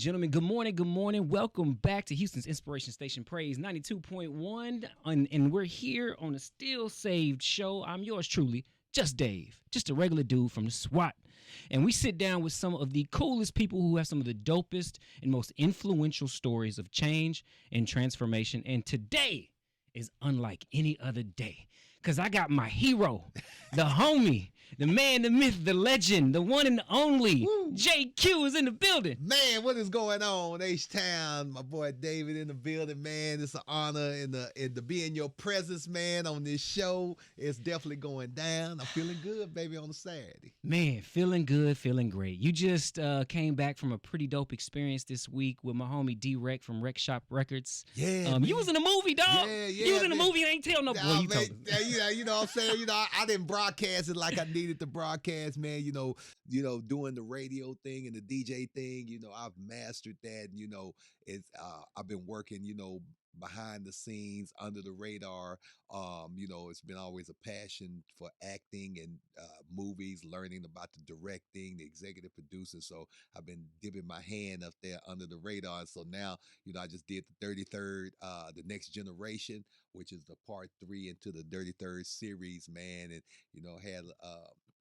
gentlemen, good morning, good morning. Welcome back to Houston's Inspiration Station, Praise 92.1. And we're here on a Still Saved show. I'm yours truly, Just Dave, just a regular dude from the SWAT. And we sit down with some of the coolest people who have some of the dopest and most influential stories of change and transformation. And today is unlike any other day, because I got my hero, the homie, the man, the myth, the legend, the one and only Woo. JQ is in the building. Man, what is going on, H-Town? My boy David in the building, man. It's an honor and to be in your presence, man, on this show. It's definitely going down. I'm feeling good, baby, on a Saturday. Man, feeling good, feeling great. You just came back from a pretty dope experience this week with my homie D-Rec from Rec Shop Records. Yeah, you was in a movie, dog. Yeah, you was in a movie and ain't tell no boy. You told him. You know what I'm saying? I didn't broadcast it like I needed to broadcast, man. You know, doing the radio thing and the DJ thing, I've mastered that. It's I've been working, behind the scenes, under the radar. It's been always a passion for acting and movies, learning about the directing, the executive producing. So I've been dipping my hand up there under the radar. And so now, I just did the 33rd, The Next Generation, which is the part 3 into the 33rd series, man. And, had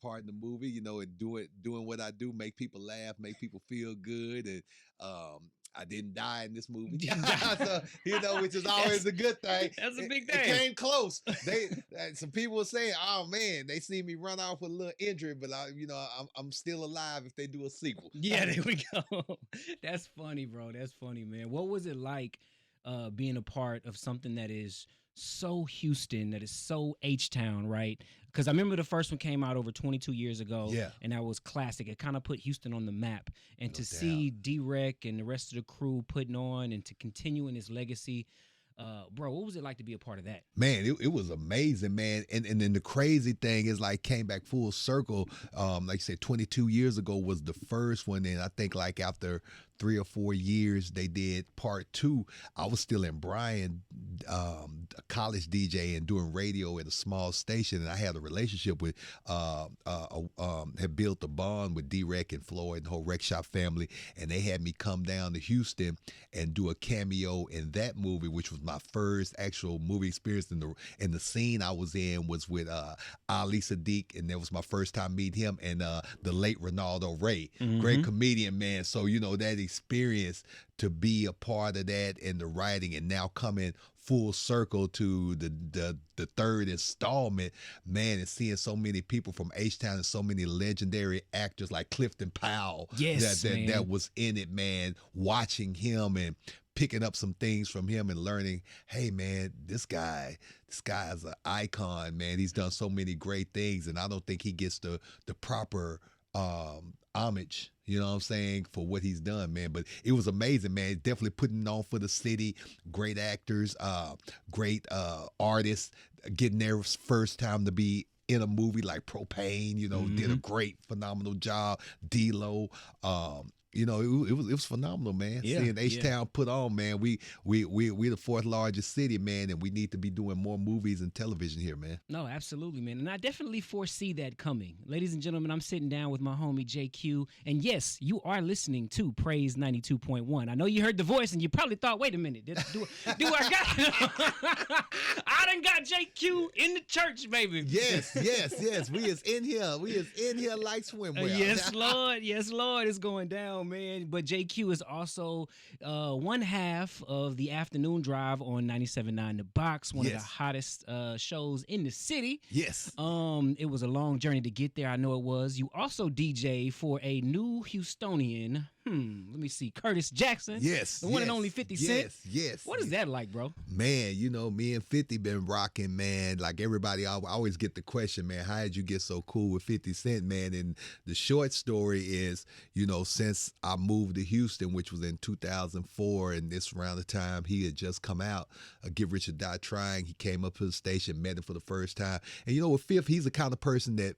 part in the movie, and doing what I do, make people laugh, make people feel good. And, I didn't die in this movie, so, which is always a good thing. That's a big thing. It came close. Some people were saying, "Oh man, they see me run off with a little injury, but I'm still alive if they do a sequel." Yeah, there we go. That's funny, bro. That's funny, man. What was it like being a part of something that is so Houston, that is so H-Town, right? Because I remember the first one came out over 22 years ago, Yeah. and that was classic. It kind of put Houston on the map. And No to doubt. see D-Rec and the rest of the crew putting on and to continuing his legacy, bro, what was it like to be a part of that? Man, it was amazing, man. And then the crazy thing is, like, came back full circle. Like you said, 22 years ago was the first one. And I think like after 3 or 4 years, they did part 2. I was still in Bryan, a college DJ and doing radio at a small station. And I had a relationship with, had built a bond with D-Rec and Floyd and the whole Rec Shop family. And they had me come down to Houston and do a cameo in that movie, which was my first actual movie experience. In the scene I was in was with Ali Sadiq, and that was my first time meeting him, and the late Ronaldo Ray, great comedian, man. So that experience to be a part of that and the writing, and now coming full circle to the third installment, man, and seeing so many people from H-Town and so many legendary actors like Clifton Powell, that was in it, man. Watching him and picking up some things from him and learning, hey man, this guy is an icon, man. He's done so many great things, and I don't think he gets the proper homage, you know what I'm saying, for what he's done, man. But it was amazing, man. Definitely putting on for the city. Great actors, great artists, getting their first time to be in a movie like Propane, did a great, phenomenal job. D-Lo, it was phenomenal, man. Yeah, seeing H-Town put on, man. We the 4th largest city, man, and we need to be doing more movies and television here, man. No, absolutely, man. And I definitely foresee that coming. Ladies and gentlemen, I'm sitting down with my homie JQ. And yes, you are listening to Praise 92.1. I know you heard the voice and you probably thought, wait a minute, do I got I done got JQ in the church, baby. Yes. We is in here like swimwear. Yes, Lord. Yes, Lord. It's going down, man. But JQ is also one half of the afternoon drive on 97.9 The Box, one of the hottest shows in the city. Yes. It was a long journey to get there. I know it was. You also DJ for a new Houstonian. Let me see. Curtis Jackson. Yes. The one and only 50 Cent. Yes. What is that like, bro? Man, me and 50 been rocking, man. Like everybody, I always get the question, man, how did you get so cool with 50 Cent, man? And the short story is, since I moved to Houston, which was in 2004, and this around the time he had just come out, Get Rich or Die Trying, he came up to the station, met him for the first time. And with Fifth, he's the kind of person that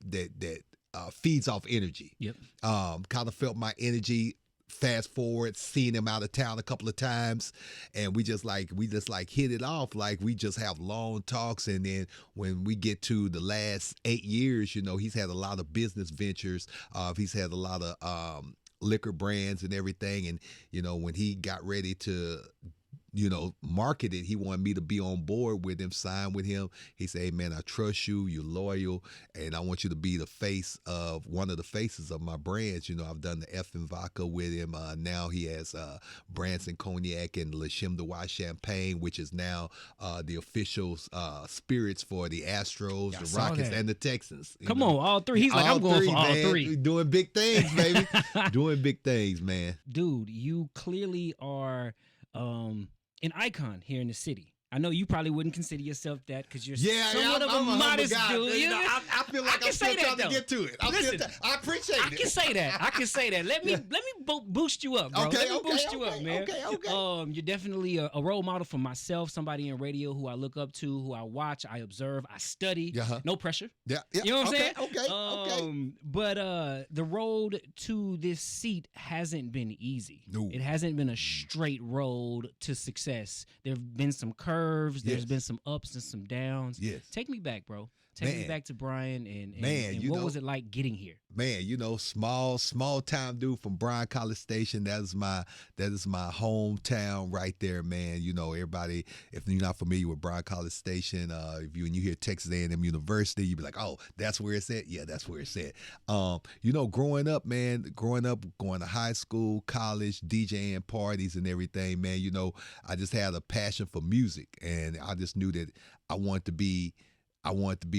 feeds off energy. Yep. Kind of felt my energy. Fast forward, seen him out of town a couple of times, and we just hit it off. Like, we just have long talks, and then when we get to the last 8 years, he's had a lot of business ventures. He's had a lot of liquor brands and everything. And, when he got ready to, market it, he wanted me to be on board with him, sign with him. He said, hey, man, I trust you. You're loyal. And I want you to be one of the faces of my brands. I've done the Effin' Vodka with him. Now he has Branson Cognac and Le Chim de Wa Champagne, which is now the official spirits for the Astros, the Rockets, and the Texans. Come on, all three. He's like, I'm going for all three. We're doing big things, baby. Doing big things, man. Dude, you clearly are an icon here in the city. I know you probably wouldn't consider yourself that because you're somewhat of a modest dude. I feel like I'm still trying to get to it. I appreciate it. I can say that. Let me boost you up, bro. Let me boost you up, man. Okay. You're definitely a role model for myself, somebody in radio who I look up to, who I watch, I observe, I study. No pressure. Yeah. You know what I'm saying? Okay. But the road to this seat hasn't been easy. No. It hasn't been a straight road to success. There have been some curves. There's been some ups and some downs. Yes. Take me back, bro. Take me back to Bryan and what was it like getting here? Man, small time dude from Bryan College Station. That is my hometown right there, man. Everybody, if you're not familiar with Bryan College Station, when you hear Texas A&M University, you be like, oh, that's where it's at. Yeah, that's where it's at. Growing up, going to high school, college, DJing parties and everything, man. I just had a passion for music, and I just knew that I wanted to be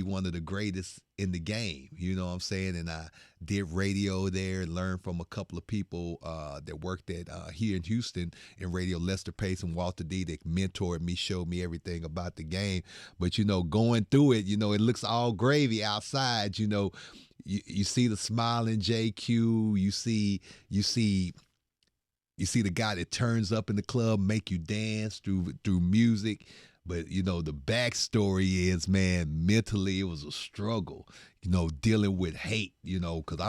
one of the greatest in the game, you know what I'm saying? And I did radio there, learned from a couple of people that worked at here in Houston in radio, Lester Pace and Walter D, that mentored me, showed me everything about the game. But, going through it, it looks all gravy outside, you see the smiling JQ, you see the guy that turns up in the club, make you dance through music. But, the backstory is, man, mentally it was a struggle, dealing with hate, because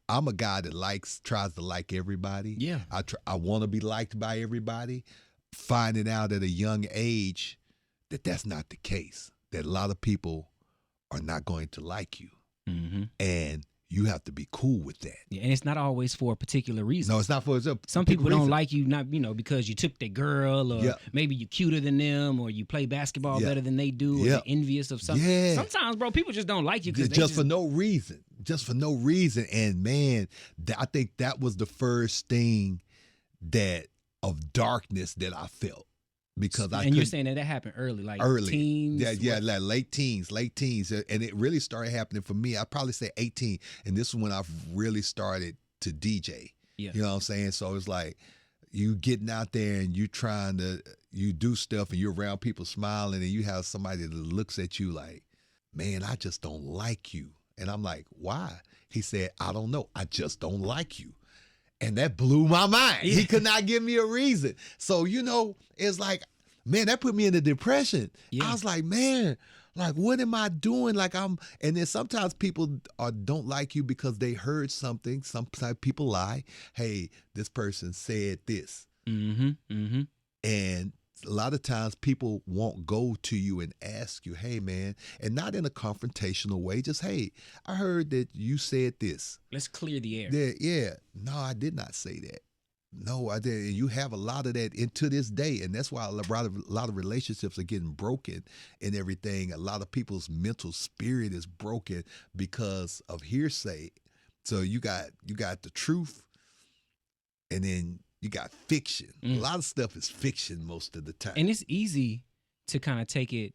I'm a guy that tries to like everybody. Yeah. I want to be liked by everybody. Finding out at a young age that that's not the case, that a lot of people are not going to like you. Mm-hmm. And you have to be cool with that. Yeah, and it's not always for a particular reason. No, it's not for some people don't like you, not because you took their girl, or maybe you cuter than them, or you play basketball better than they do, or you're envious of something. Yeah. Sometimes, bro, people just don't like you for no reason. Just for no reason. And man, I think that was the first thing of darkness that I felt. Because you're saying that happened early, like teens? Yeah, like late teens. And it really started happening for me. I'd probably say 18. And this is when I really started to DJ. Yeah. You know what I'm saying? So it's like you getting out there and you do stuff and you're around people smiling and you have somebody that looks at you like, man, I just don't like you. And I'm like, why? He said, I don't know. I just don't like you. And that blew my mind. Yeah. He could not give me a reason. So, it's like, man, that put me in a depression. Yeah. I was like, man, like, what am I doing? And then sometimes people don't like you because they heard something. Sometimes people lie. Hey, this person said this. Mm-hmm. Mm-hmm. And a lot of times people won't go to you and ask you, hey, man, and not in a confrontational way. Just, hey, I heard that you said this. Let's clear the air. Yeah. No, I did not say that. No, I didn't. You have a lot of that into this day. And that's why a lot of relationships are getting broken and everything. A lot of people's mental spirit is broken because of hearsay. So you got the truth, and then you got fiction. A lot of stuff is fiction most of the time. And it's easy to kind of take it,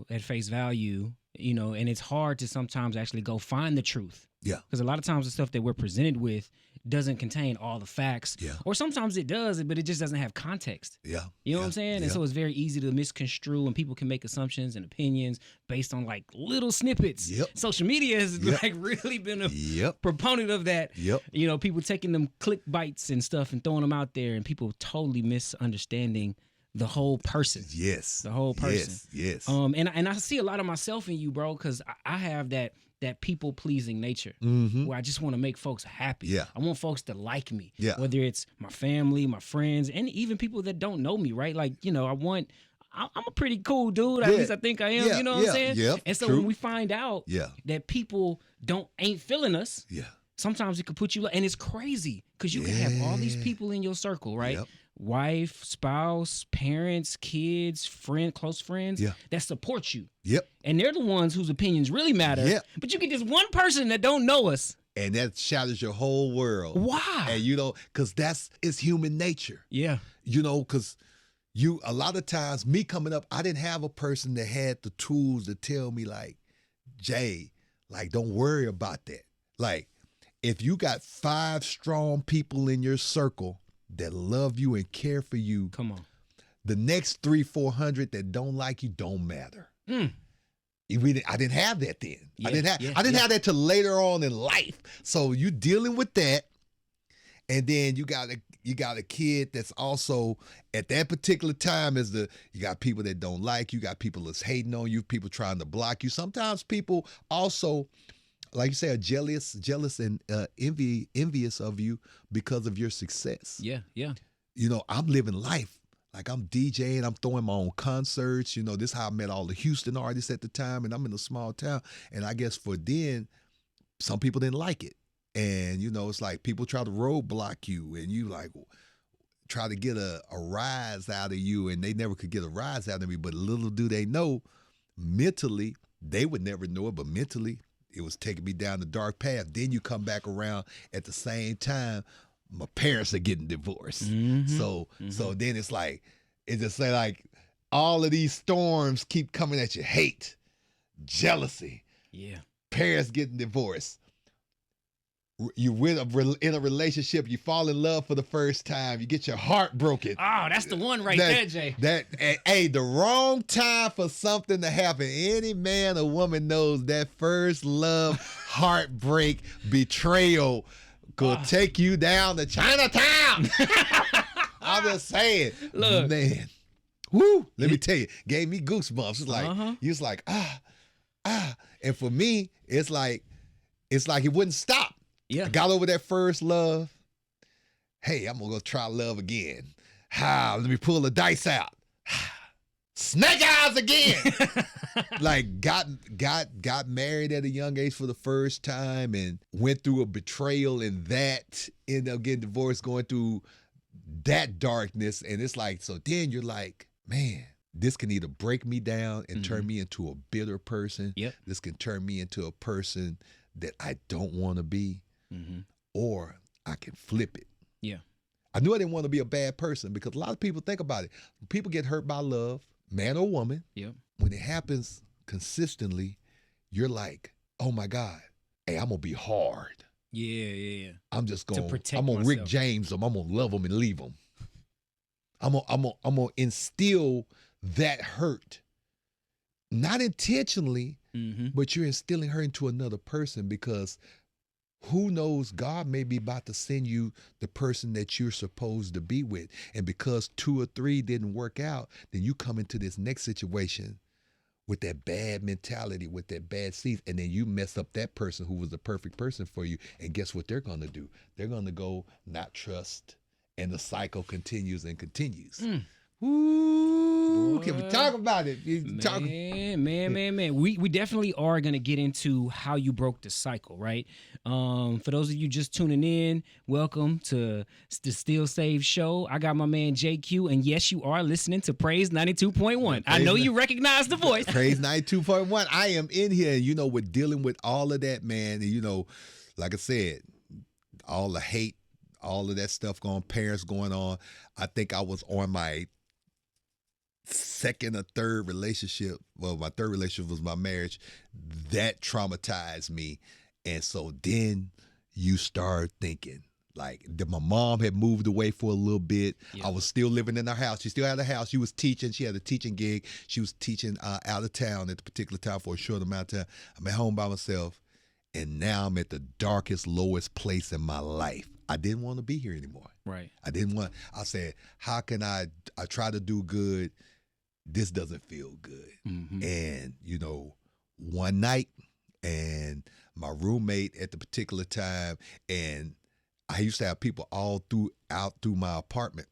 at face value, and it's hard to sometimes actually go find the truth. Yeah. Because a lot of times the stuff that we're presented with doesn't contain all the facts. Yeah. Or sometimes it does, but it just doesn't have context. Yeah. You know what I'm saying? Yeah. And so it's very easy to misconstrue, and people can make assumptions and opinions based on like little snippets. Yep. Social media has like really been a proponent of that. Yep. People taking them click bites and stuff and throwing them out there, and people totally misunderstanding the whole person. Yes. The whole person. Yes. And I see a lot of myself in you, bro, because I have that people pleasing nature where I just want to make folks happy. Yeah. I want folks to like me. Yeah. Whether it's my family, my friends, and even people that don't know me, right? Like, I'm a pretty cool dude. At least I think I am. You know what I'm saying? Yeah. And so True. when we find out that people ain't feeling us, yeah, sometimes it could put you, and it's crazy Because you can have all these people in your circle, right? Yep. Wife, spouse, parents, kids, close friends that support you. Yep. And they're the ones whose opinions really matter. Yep. But you get this one person that don't know us. And that shatters your whole world. Why? And because it's human nature. Yeah. Because a lot of times, me coming up, I didn't have a person that had the tools to tell me, like, Jay, like, don't worry about that. Like, if you got 5 strong people in your circle that love you and care for you, come on, the next 300-400 that don't like you don't matter. I didn't have that then. Yeah, I didn't have that till later on in life. So you dealing with that, and then you got a kid that's also at that particular time you got people that don't like you, got people that's hating on you, people trying to block you. Sometimes people also, like you say, are jealous and envious of you because of your success. Yeah. I'm living life. Like, I'm DJing, I'm throwing my own concerts. This is how I met all the Houston artists at the time, and I'm in a small town. And I guess for then, some people didn't like it. And, it's like people try to roadblock you, and you like try to get a rise out of you, and they never could get a rise out of me. But little do they know, mentally, they would never know it, but mentally, it was taking me down the dark path. Then you come back around at the same time, my parents are getting divorced. So then it's just like all of these storms keep coming at you. Hate, jealousy, parents getting divorced. You in a relationship, you fall in love for the first time, you get your heart broken. Oh, that's the one right there, Jay. The wrong time for something to happen. Any man or woman knows that first love, heartbreak, betrayal could take you down to Chinatown. I'm just saying. Look, man. Woo! Let me tell you, gave me goosebumps. It's like you was like and for me, it's like it wouldn't stop. Yeah. I got over that first love. Hey, I'm gonna go try love again. Let me pull the dice out. Snake eyes again. Like got married at a young age for the first time and went through a betrayal, and that ended up getting divorced, going through that darkness. And it's like, so then you're like, man, this can either break me down and turn me into a bitter person. Yep. This can turn me into a person that I don't want to be, or I can flip it. Yeah. I knew I didn't want to be a bad person, because a lot of people think about it. People get hurt by love, man or woman. Yep. When it happens consistently, you're like, oh my God, hey, I'm gonna be hard. Yeah. I'm just gonna protect I'm gonna myself. Rick James them. I'm gonna love them and leave them. I'm gonna instill that hurt, not intentionally, but you're instilling her into another person, because who knows, God may be about to send you the person that you're supposed to be with. And because 2 or 3 didn't work out, then you come into this next situation with that bad mentality, with that bad seed, and then you mess up that person who was the perfect person for you. And guess what they're going to do? They're going to go not trust, and the cycle continues and continues. Ooh, can we talk about it? Man. We definitely are going to get into how you broke the cycle, right? For those of you just tuning in, welcome to the Still Saved Show. I got my man JQ, and yes, you are listening to Praise 92.1. I know you recognize the voice. Praise 92.1. I am in here, and we're dealing with all of that, man. And like I said, all the hate, all of that stuff parents going on. I think I was on my second or third relationship. Well, my third relationship was my marriage. That traumatized me. And so then you start thinking, like, my mom had moved away for a little bit. Yeah. I was still living in her house. She still had a house. She was teaching. She had a teaching gig. She was teaching out of town at the particular time for a short amount of time. I'm at home by myself. And now I'm at the darkest, lowest place in my life. I didn't want to be here anymore. Right. I said, how can I try to do good? This doesn't feel good. And, one night, and my roommate at the particular time, and I used to have people all through my apartment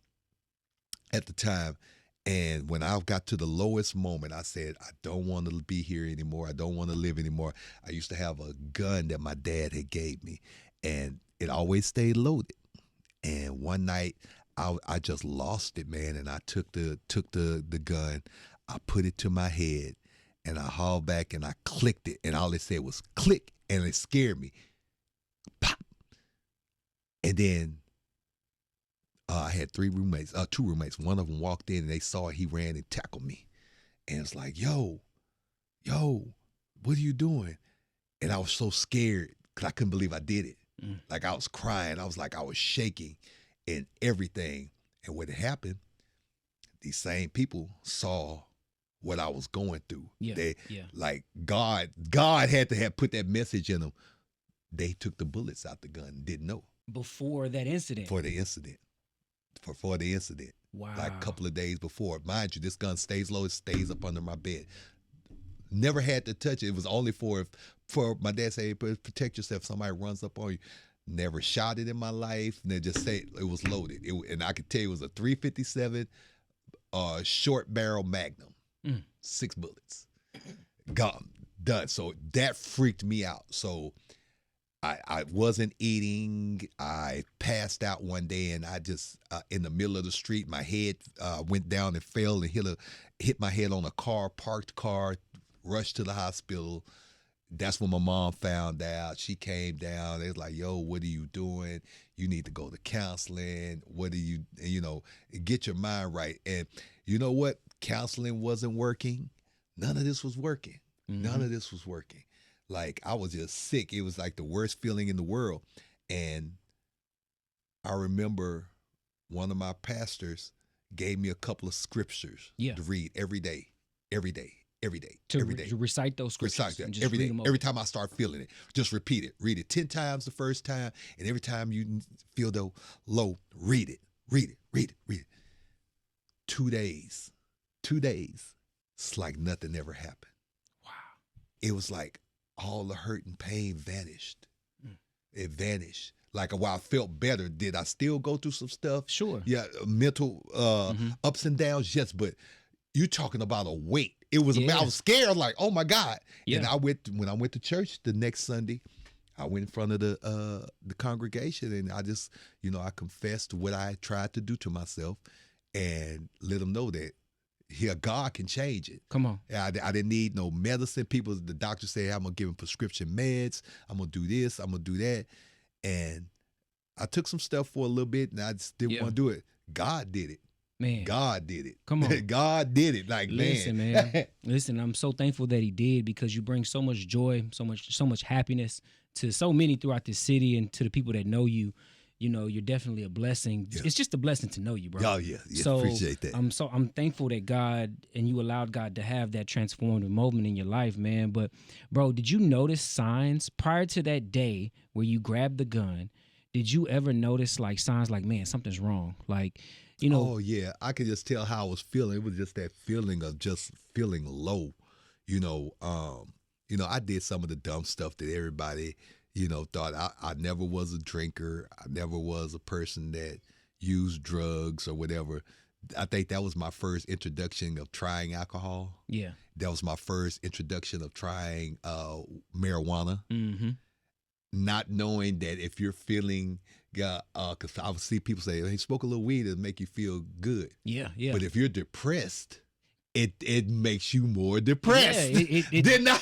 at the time. And when I got to the lowest moment, I said, I don't want to be here anymore. I don't want to live anymore. I used to have a gun that my dad had gave me, and it always stayed loaded. And one night, I just lost it, man. And I took the gun, I put it to my head, and I hauled back and I clicked it, and all it said was click, and it scared me. Pop. And then I had two roommates. One of them walked in and they saw it. He ran and tackled me, and it's like, yo, what are you doing? And I was so scared because I couldn't believe I did it. Like I was crying. I was shaking and everything. And what had happened, these same people saw what I was going through. Yeah. Like God had to have put that message in them. They took the bullets out the gun and didn't know. Before that incident. For the incident. Wow. Like a couple of days before. Mind you, this gun stays low. It stays up under my bed. Never had to touch it. It was only for my dad said, protect yourself. Somebody runs up on you. Never shot it in my life. And they just say it was loaded. And I could tell you it was a 357 short barrel Magnum. 6 bullets. Gone. Done. So that freaked me out. So I wasn't eating. I passed out one day, and I just in the middle of the street, my head went down and fell and hit my head on a parked car, rushed to the hospital. That's when my mom found out. She came down. They was like, yo, what are you doing? You need to go to counseling. What are you, get your mind right. And you know what? Counseling wasn't working. None of this was working. None of this was working. Like, I was just sick. It was like the worst feeling in the world. And I remember one of my pastors gave me a couple of scriptures to read every day. To recite those scriptures. Recite that every day. Every time I start feeling it, just repeat it. Read it 10 times the first time, and every time you feel the low, read it. 2 days. It's like nothing ever happened. Wow. It was like all the hurt and pain vanished. It vanished. Like, while I felt better, did I still go through some stuff? Sure. Yeah, mental ups and downs, yes, but you're talking about a weight. It was, I was scared, like, oh my God. And when I went to church the next Sunday, I went in front of the congregation, and I just, I confessed what I tried to do to myself and let them know that God can change it. Come on. I didn't need no medicine. The doctor said, I'm going to give him prescription meds. I'm going to do this. I'm going to do that. And I took some stuff for a little bit, and I just didn't want to do it. God did it. Man. God did it. Come on. God did it. Like, man. Listen, I'm so thankful that he did, because you bring so much joy, so much happiness to so many throughout this city, and to the people that know you. You're definitely a blessing. Yeah. It's just a blessing to know you, bro. Oh, yeah. So appreciate that. I'm thankful that God, and you allowed God to have that transformative moment in your life, man. But, bro, did you notice signs prior to that day where you grabbed the gun? Did you ever notice, like, signs like, man, something's wrong? Like, Oh, yeah. I could just tell how I was feeling. It was just that feeling of just feeling low. I did some of the dumb stuff that everybody thought. I never was a drinker. I never was a person that used drugs or whatever. I think that was my first introduction of trying alcohol. Yeah. That was my first introduction of trying marijuana. Not knowing that if you're feeling, because I would see people say, hey, smoke a little weed, it'll make you feel good. Yeah. But if you're depressed, it makes you more depressed. Yeah,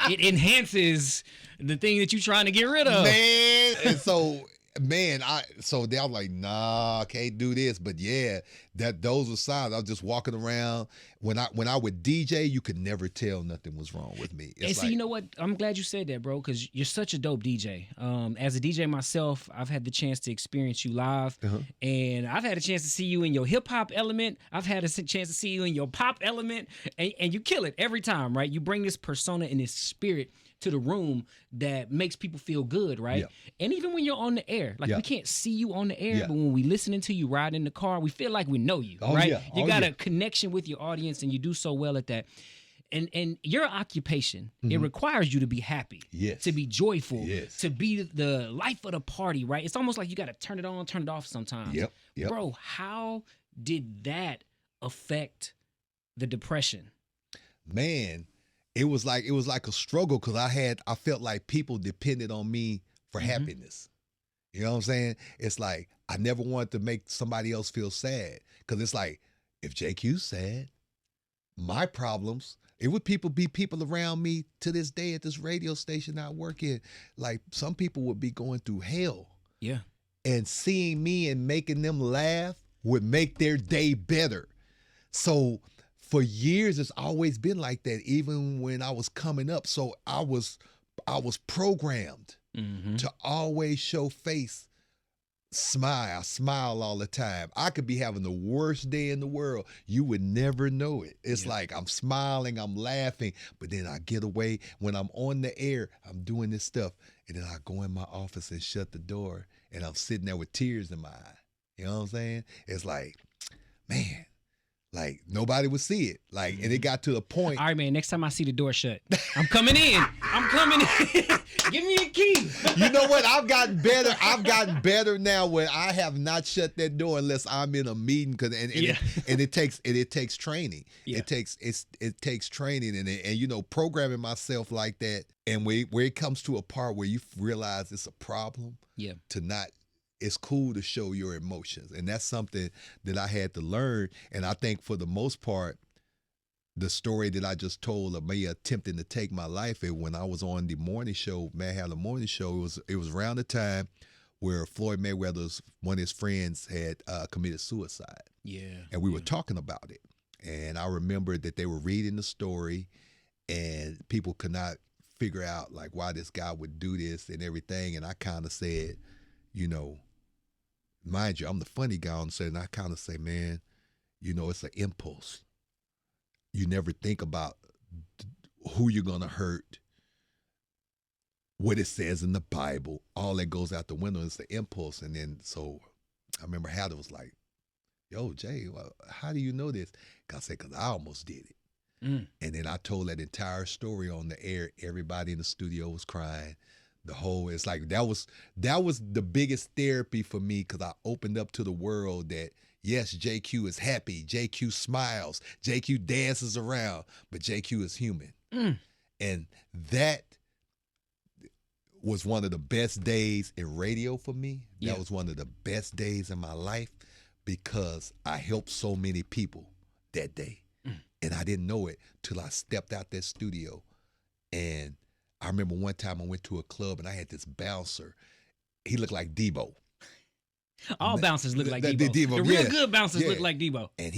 it enhances the thing that you're trying to get rid of. Man, and so they were like, nah, I can't do this. But yeah, those were signs. I was just walking around. When I would DJ, you could never tell nothing was wrong with me. And see, you know what? I'm glad you said that, bro, because you're such a dope DJ. As a DJ myself, I've had the chance to experience you live, and I've had a chance to see you in your hip hop element. I've had a chance to see you in your pop element, and you kill it every time, right? You bring this persona and this spirit to the room that makes people feel good, right? Yeah. And even when you're on the air, like we can't see you on the air, but when we listening to you ride in the car, we feel like we know you, right? Yeah. You got a connection with your audience, and you do so well at that. And your occupation, it requires you to be happy, to be joyful, to be the life of the party, right? It's almost like you got to turn it on, turn it off sometimes. Yep. Bro, how did that affect the depression? Man, it was like a struggle, because I felt like people depended on me for happiness. You know what I'm saying? It's like I never wanted to make somebody else feel sad because it's like if JQ's sad, my problems. It would be people around me to this day at this radio station I work in. Like some people would be going through hell, Yeah. and seeing me and making them laugh would make their day better. So for years, it's always been like that. Even when I was coming up, so I was programmed Mm-hmm. to always show face, smile all the time. I could be having the worst day in the world. You would never know it. It's like I'm smiling, I'm laughing, but then I get away. When I'm on the air, I'm doing this stuff. And then I go in my office and shut the door, and I'm sitting there with tears in my eye. You know what I'm saying? It's like, man, like nobody would see it. Like, and it got to the point. All right, man. Next time I see the door shut, I'm coming in. I'm coming in. Give me a key. You know what? I've gotten better. I've gotten better now where I have not shut that door unless I'm in a meeting. It takes training. Yeah. It takes training and you know, programming myself like that. And where it comes to a part where you realize it's a problem. Yeah. It's cool to show your emotions. And that's something that I had to learn. And I think for the most part, the story that I just told of me attempting to take my life, when I was on the morning show, Man Had a Morning Show, it was around the time where Floyd Mayweather's one of his friends had committed suicide. Yeah. And we were talking about it. And I remember that they were reading the story and people could not figure out like why this guy would do this and everything. And I kind of said, you know, mind you, I'm the funny guy on set, and I kind of say, man, you know, it's an impulse. You never think about who you're going to hurt, what it says in the Bible. All that goes out the window. It's the impulse. And then, so I remember Heather was like, yo, Jay, well, how do you know this? I said, because I almost did it. And then I told that entire story on the air. Everybody in the studio was crying. It's like that was the biggest therapy for me, because I opened up to the world that yes, JQ is happy, JQ smiles, JQ dances around, but JQ is human. And that was one of the best days in radio for me. That was one of the best days in my life because I helped so many people that day. And I didn't know it till I stepped out that studio. And I remember one time I went to a club and I had this bouncer. He looked like Debo. All bouncers look like Debo. The real good bouncers look like Debo. And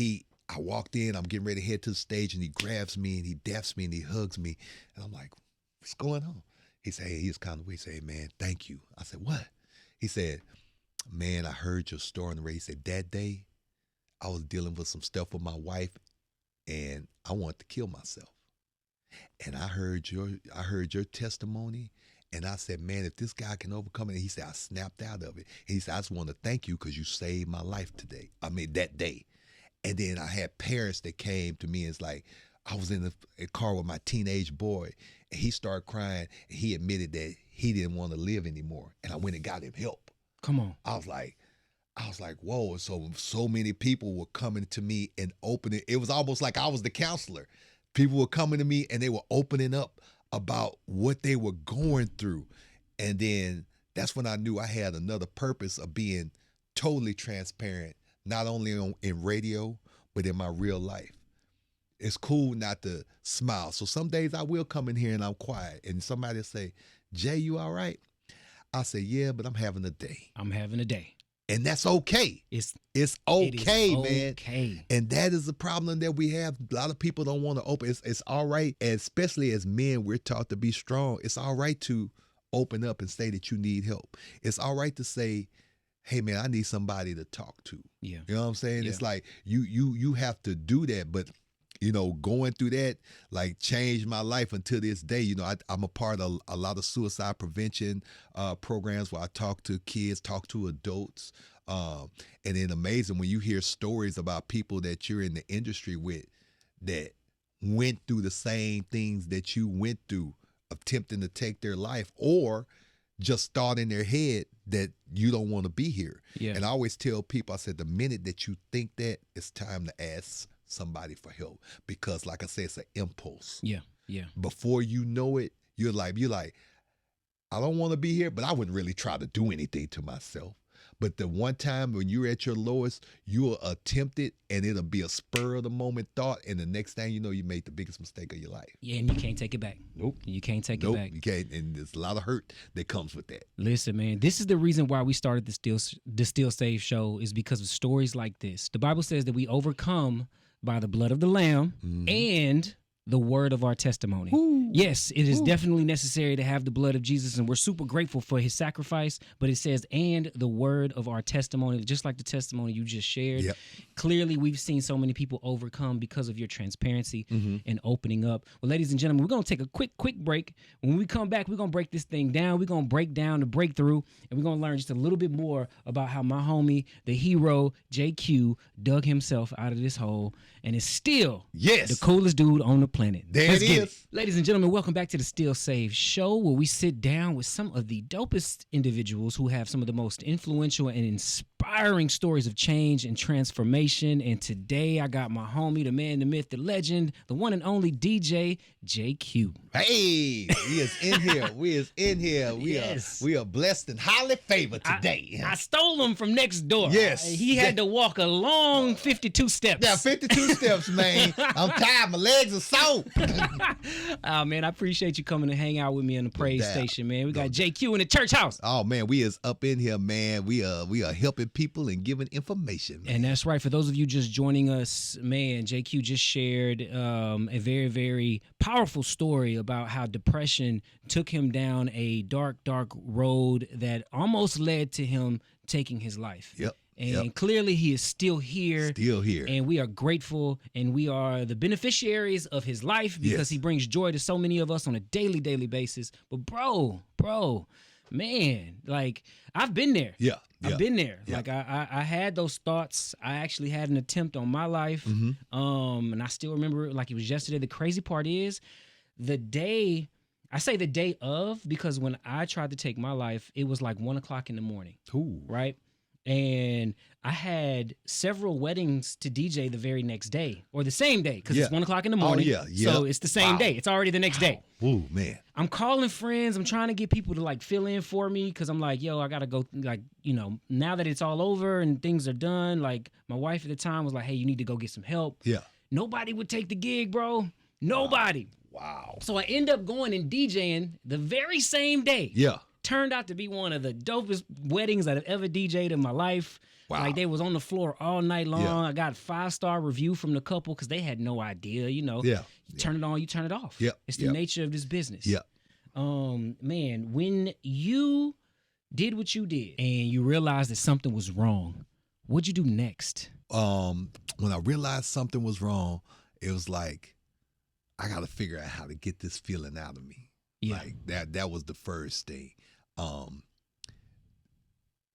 I walked in, I'm getting ready to head to the stage, and he grabs me and he daps me and he hugs me. And I'm like, what's going on? He said, hey, he was kind of weird. He said, hey, man, thank you. I said, what? He said, man, I heard your story on the radio. He said, that day, I was dealing with some stuff with my wife, and I wanted to kill myself. And I heard your testimony, and I said, man, if this guy can overcome it. And he said, I snapped out of it. And he said, I just want to thank you because you saved my life today. I mean, that day. And then I had parents that came to me, and it's like, I was in a car with my teenage boy, and he started crying, and he admitted that he didn't want to live anymore. And I went and got him help. Come on. I was like, whoa. So many people were coming to me and opening. It was almost like I was the counselor. People were coming to me and they were opening up about what they were going through. And then that's when I knew I had another purpose of being totally transparent, not only in radio, but in my real life. It's cool not to smile. So some days I will come in here and I'm quiet, and somebody will say, Jay, you all right? I say, yeah, but I'm having a day. I'm having a day. And that's okay. It's okay, man. Okay. And that is the problem that we have. A lot of people don't want to open. It's all right, and especially as men, we're taught to be strong. It's all right to open up and say that you need help. It's all right to say, hey, man, I need somebody to talk to. Yeah. You know what I'm saying? Yeah. It's like you have to do that. But, you know, going through that, like, changed my life until this day. You know, I'm a part of a lot of suicide prevention programs where I talk to kids, talk to adults. And then amazing when you hear stories about people that you're in the industry with that went through the same things that you went through, attempting to take their life, or just thought in their head that you don't want to be here. Yeah. And I always tell people, I said, the minute that you think that, it's time to ask somebody for help, because like I said, it's an impulse. Yeah. Yeah. Before you know it, you're like, I don't want to be here, but I wouldn't really try to do anything to myself. But the one time when you're at your lowest, you'll attempt it, and it'll be a spur of the moment thought, and the next thing you know, you made the biggest mistake of your life. Yeah, and you can't take it back. Nope. You can't take it back. You can't, and there's a lot of hurt that comes with that. Listen, man, this is the reason why we started the Still Save show, is because of stories like this. The Bible says that we overcome by the blood of the Lamb and the word of our testimony. Ooh. Yes, it is definitely necessary to have the blood of Jesus, and we're super grateful for his sacrifice, but it says, and the word of our testimony, just like the testimony you just shared. Yep. Clearly, we've seen so many people overcome because of your transparency and opening up. Well, ladies and gentlemen, we're going to take a quick break. When we come back, we're going to break this thing down. We're going to break down the breakthrough, and we're going to learn just a little bit more about how my homie, the hero, JQ, dug himself out of this hole and is still the coolest dude on the planet. Let's get it. Ladies and gentlemen, welcome back to the Still Save show, where we sit down with some of the dopest individuals who have some of the most influential and inspiring stories of change and transformation. And today I got my homie, the man, the myth, the legend, the one and only DJ JQ. Hey, we is in here. We is in here. We are blessed and highly favored today. I stole him from next door. Yes. He had to walk a long 52 steps. Yeah, 52 steps, man. I'm tired. My legs are sore. Oh, man, I appreciate you coming to hang out with me in the praise station, man. We got JQ in the church house. Oh, man, we is up in here, man. We are helping people and giving information, man. And that's right. For those of you just joining us, man, JQ just shared a very, very powerful story about how depression took him down a dark road that almost led to him taking his life. Yep. And clearly he is still here. Still here. And we are grateful, and we are the beneficiaries of his life because he brings joy to so many of us on a daily basis. But bro, man, like, I've been there. Yeah. I've been there. Yeah. Like, I had those thoughts. I actually had an attempt on my life. And I still remember it like it was yesterday. The crazy part is the day of, because when I tried to take my life, it was like 1:00 in the morning. Ooh. Right? And I had several weddings to DJ the very next day, or the same day, because it's 1:00 in the morning. Oh, yeah. So it's the same day. It's already the next day. Ooh, man. I'm calling friends. I'm trying to get people to like fill in for me, because I'm like, yo, I got to go, like, now that it's all over and things are done, like, my wife at the time was like, hey, you need to go get some help. Yeah. Nobody would take the gig, bro. Nobody. Wow. So I end up going and DJing the very same day. Yeah. Turned out to be one of the dopest weddings that I've ever DJ'd in my life. Wow. Like, they was on the floor all night long. Yeah. I got a 5-star review from the couple because they had no idea, Yeah. You turn it on, you turn it off. Yeah. It's the nature of this business. Yeah. Man, when you did what you did and you realized that something was wrong, what'd you do next? When I realized something was wrong, it was like, I got to figure out how to get this feeling out of me. Yeah. Like that was the first thing.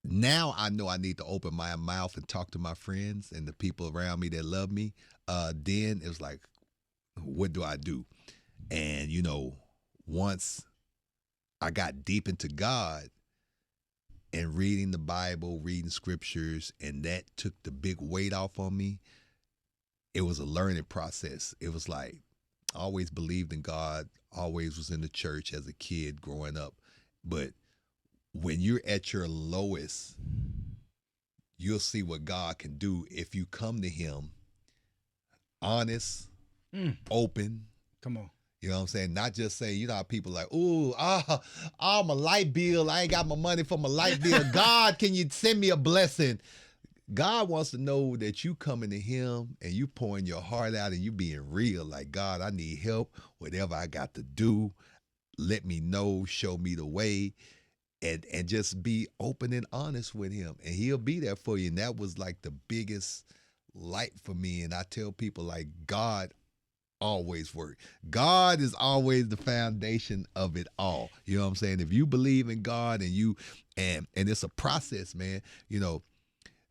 Now I know I need to open my mouth and talk to my friends and the people around me that love me. Then it was like, what do I do? And, once I got deep into God and reading the Bible, reading scriptures, and that took the big weight off on me, it was a learning process. It was like, I always believed in God, always was in the church as a kid growing up. But when you're at your lowest, you'll see what God can do if you come to him honest, open. Come on. You know what I'm saying? Not just saying, how people like, my light bill, I ain't got my money for my light bill. God, can you send me a blessing? God wants to know that you coming to him and you pouring your heart out and you being real. Like, God, I need help. Whatever I got to do, let me know, show me the way, and just be open and honest with him. And he'll be there for you. And that was like the biggest light for me. And I tell people, like, God always works. God is always the foundation of it all. You know what I'm saying? If you believe in God and it's a process, man,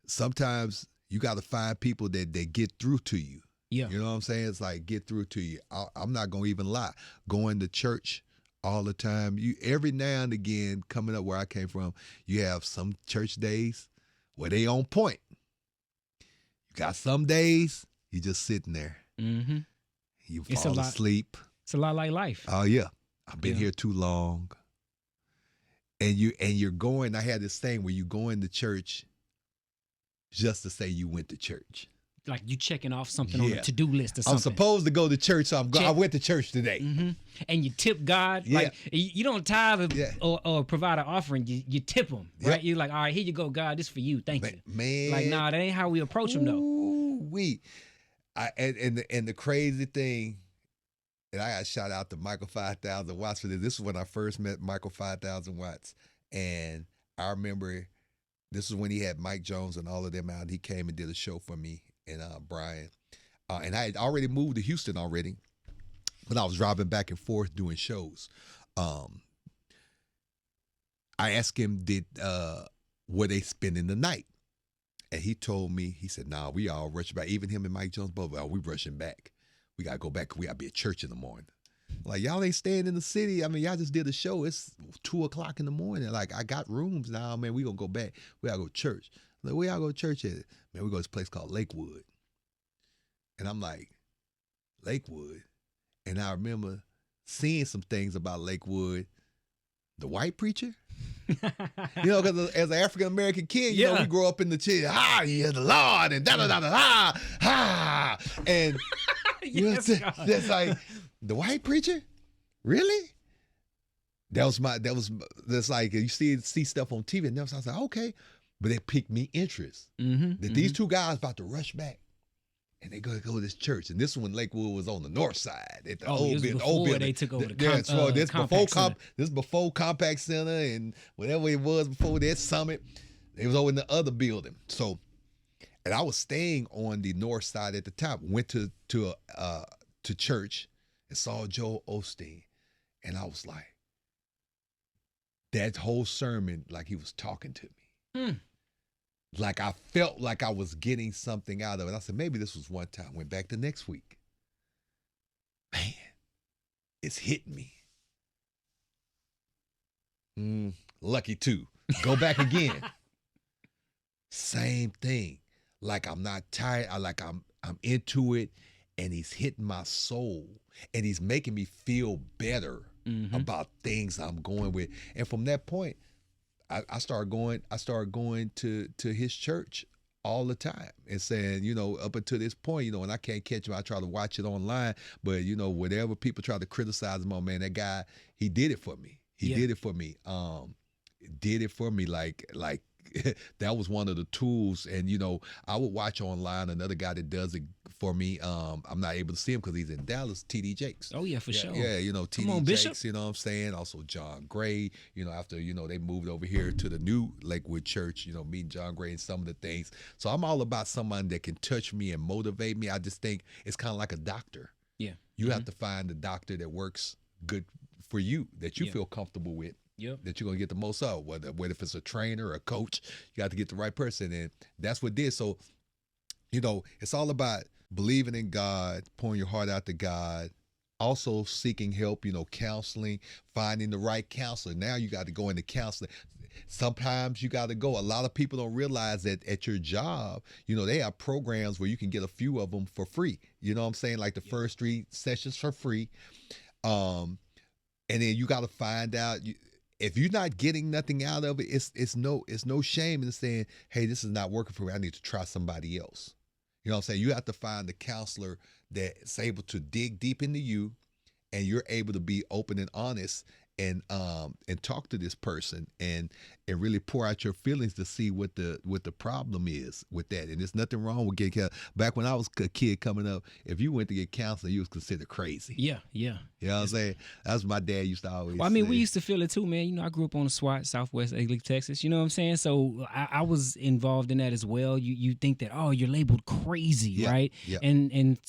sometimes you got to find people that get through to you. Yeah. You know what I'm saying? It's like, get through to you. I'm not going to even lie. Going to church all the time. Every now and again, coming up where I came from, you have some church days where they on point. You got some days, you just sitting there. Mm-hmm. You fall asleep. It's a lot like life. Oh, yeah. I've been here too long. and you're going. I had this thing where you go into church just to say you went to church. Like you checking off something on a to-do list or something. I'm supposed to go to church, so I went to church today. Mm-hmm. And you tip God. Yeah. Like you don't tithe or provide an offering. You tip him, right? Yep. You're like, all right, here you go, God. This is for you. Thank you. Man. Like, nah, that ain't how we approach him, though. And the crazy thing, and I got shout out to Michael 5000 Watts for this. This is when I first met Michael 5000 Watts. And I remember this is when he had Mike Jones and all of them out. He came and did a show for me and Brian. And I had already moved to Houston already, but I was driving back and forth doing shows. I asked him, were they spending the night? And he told me, he said, nah, we all rushing back. Even him and Mike Jones, both, we rushing back. We got to go back. We got to be at church in the morning. Like, y'all ain't staying in the city. I mean, y'all just did a show. It's 2 o'clock in the morning. Like, I got rooms now, man. We going to go back. We got to go to church. Like, where y'all go to church at? Man, we go to this place called Lakewood. And I'm like, Lakewood? And I remember seeing some things about Lakewood. The white preacher? You know, because as an African-American kid, you know, we grow up in the church, yeah, the Lord, and da-da-da-da-da, and yes, that's like, the white preacher? Really? That's like, you see stuff on TV, and I was like, okay, but it piqued me interest. That these two guys about to rush back. And they go to this church, and this one Lakewood was on the north side at the old building. They took over the this before Compact Center and whatever it was before that Summit. It was over in the other building. So, and I was staying on the north side at the top. Went to church and saw Joel Osteen, and I was like, that whole sermon, like he was talking to me. Like I felt like I was getting something out of it. I said, maybe this was one time. Went back the next week. Man, it's hitting me. Lucky too. Go back again. Same thing. Like I'm not tired. I'm into it, and he's hitting my soul, and he's making me feel better about things I'm going with. And from that point, I started going to his church all the time and saying, you know, up until this point, you know, and I can't catch him. I try to watch it online, but you know, whatever people try to criticize him on, man, that guy, he did it for me. He did it for me. Did it for me like that was one of the tools. And you know, I would watch online another guy that does it for me. I'm not able to see him because he's in Dallas, TD Jakes. Oh yeah, for sure. Yeah, you know, TD Jakes, you know what I'm saying? Also John Gray, you know, after, you know, they moved over here to the new Lakewood Church, you know, meeting John Gray and some of the things. So I'm all about someone that can touch me and motivate me. I just think it's kind of like a doctor. Yeah. You have to find the doctor that works good for you, that you feel comfortable with. That you're going to get the most out. Whether if it's a trainer or a coach, you got to get the right person. And that's what it is. So, you know, it's all about believing in God, pouring your heart out to God, also seeking help, you know, counseling, finding the right counselor. Now you got to go into counseling. Sometimes you got to go. A lot of people don't realize that at your job, you know, they have programs where you can get a few of them for free. You know what I'm saying? Like the first 3 sessions for free. And then you got to find out, if you're not getting nothing out of it, it's no shame in saying, hey, this is not working for me. I need to try somebody else. You know what I'm saying? You have to find the counselor that's able to dig deep into you, and you're able to be open and honest and talk to this person and really pour out your feelings to see what the problem is with that. And there's nothing wrong with getting counseling. Back when I was a kid coming up, if you went to get counseling, you was considered crazy. Yeah. You know what I'm saying? That's what my dad used to always say. We used to feel it too, man. You know, I grew up on the SWAT, Southwest Eggley, Texas. You know what I'm saying? So I was involved in that as well. You think that, oh, you're labeled crazy, right? Yeah. And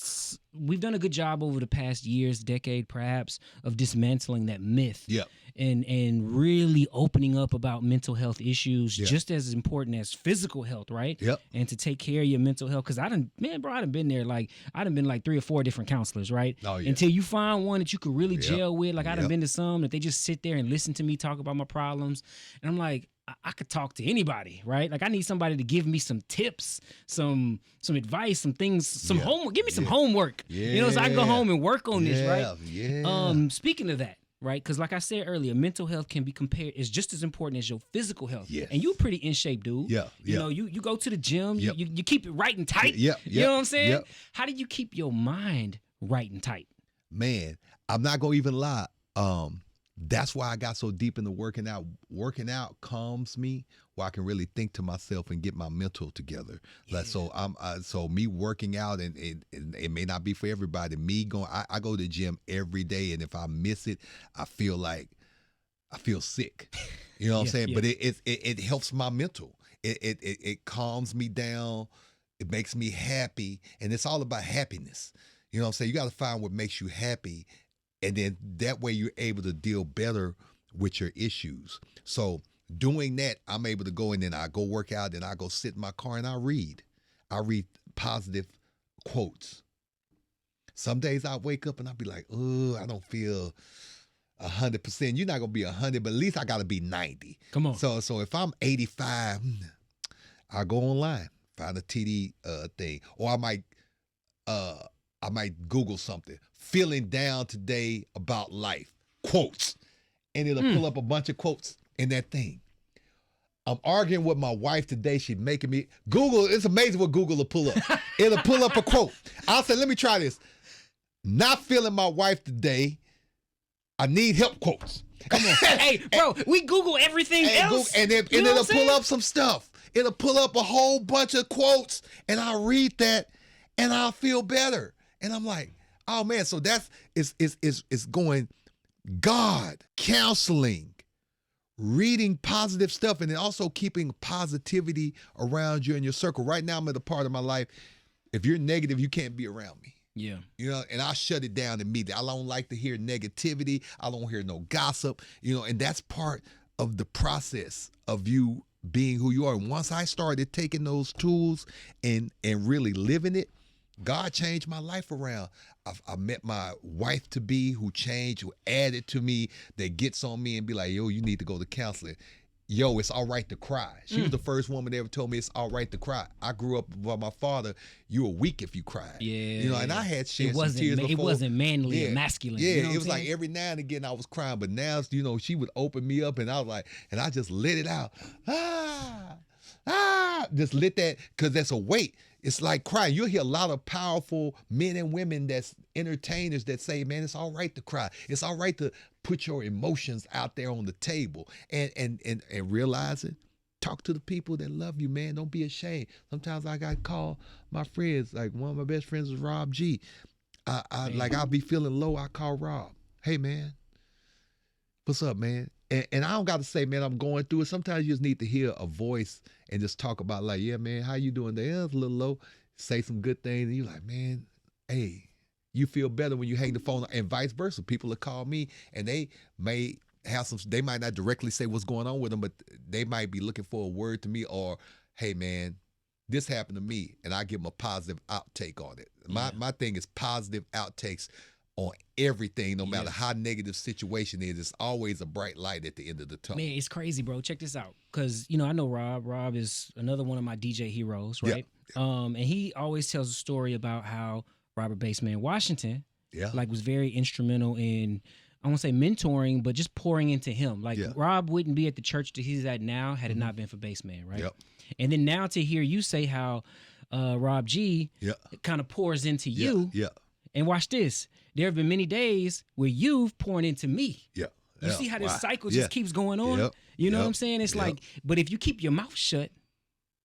we've done a good job over the past years, decade perhaps, of dismantling that myth. Yeah. And really opening up about mental health issues, just as important as physical health, right? Yep. And to take care of your mental health. Because I done been there, like, I done been like 3 or 4 different counselors, right? Oh, yeah. Until you find one that you could really gel with. Like, I done been to some that they just sit there and listen to me talk about my problems. And I'm like, I could talk to anybody, right? Like, I need somebody to give me some tips, some advice, some things, some homework. Give me some homework, you know, so I can go home and work on this, right? Yeah. Speaking of that, right? Because like I said earlier, mental health can be compared is just as important as your physical health. Yes. And you're pretty in shape, dude. Yeah. You know, you go to the gym, Yep. you keep it right and tight. Yep. You know what I'm saying? Yep. How do you keep your mind right and tight? Man, I'm not gonna even lie. That's why I got so deep into working out. Working out calms me, where I can really think to myself and get my mental together. Like, so so me working out, and it may not be for everybody. Me going, I go to the gym every day, and if I miss it, I feel sick. You know what I'm saying? Yeah. But it helps my mental. It calms me down. It makes me happy, and it's all about happiness. You know what I'm saying? You got to find what makes you happy. And then that way you're able to deal better with your issues. So doing that, I'm able to go, and then I go work out, and I go sit in my car and I read. I read positive quotes. Some days I wake up and I'll be like, oh, I don't feel 100%. You're not going to be 100, but at least I got to be 90. Come on. So if I'm 85, I go online, find a TD thing, or I might Google something. Feeling down today about life. Quotes. And it'll pull up a bunch of quotes in that thing. I'm arguing with my wife today. She's making me Google. It's amazing what Google will pull up. It'll pull up a quote. I'll say, let me try this. Not feeling my wife today. I need help quotes. Come on. Hey, bro, we Google everything else. And it'll pull up some stuff. It'll pull up a whole bunch of quotes, and I'll read that, and I'll feel better. And I'm like, oh man, so it's going God, counseling, reading positive stuff, and then also keeping positivity around you in your circle. Right now I'm at a part of my life, if you're negative, you can't be around me. Yeah. You know, and I shut it down immediately. I don't like to hear negativity. I don't hear no gossip, you know, and that's part of the process of you being who you are. And once I started taking those tools and really living it, God changed my life around. I met my wife to be who changed, who added to me, that gets on me and be like, yo, you need to go to counseling. Yo, it's all right to cry. She was the first woman that ever told me it's all right to cry. I grew up with my father. You were weak if you cried. Yeah. You know, and I had shed some tears before. It wasn't manly or masculine. Yeah, you know it was like saying? every now and again I was crying, but now, you know, she would open me up and I was like, and I just let it out. Just let that, because that's a weight. It's like crying. You'll hear a lot of powerful men and women that's entertainers that say, man, it's all right to cry. It's all right to put your emotions out there on the table and realize it. Talk to the people that love you, man. Don't be ashamed. Sometimes I got to call my friends. Like one of my best friends is Rob G. I'll be feeling low. I call Rob. Hey, man, what's up, man? And I don't got to say, man, I'm going through it. Sometimes you just need to hear a voice and just talk about like, yeah, man, how you doing there? Yeah, it's a little low. Say some good things. And you're like, man, hey, you feel better when you hang the phone, and vice versa. People will call me and they may have they might not directly say what's going on with them, but they might be looking for a word to me, or, hey, man, this happened to me. And I give them a positive outtake on it. My thing is positive outtakes on everything, no matter how negative situation is. It's always a bright light at the end of the tunnel. Man, it's crazy, bro. Check this out. Because, you know, I know Rob. Rob is another one of my DJ heroes, right? Yeah. And he always tells a story about how Robert Baseman Washington was very instrumental in, I won't say mentoring, but just pouring into him. Like Rob wouldn't be at the church that he's at now had it not been for Baseman, right? Yep. And then now to hear you say how Rob G kind of pours into you. Yeah. And watch this. There have been many days where you've poured into me. Yeah. You see how this cycle just keeps going on? Yep. You know what I'm saying? It's like, but if you keep your mouth shut,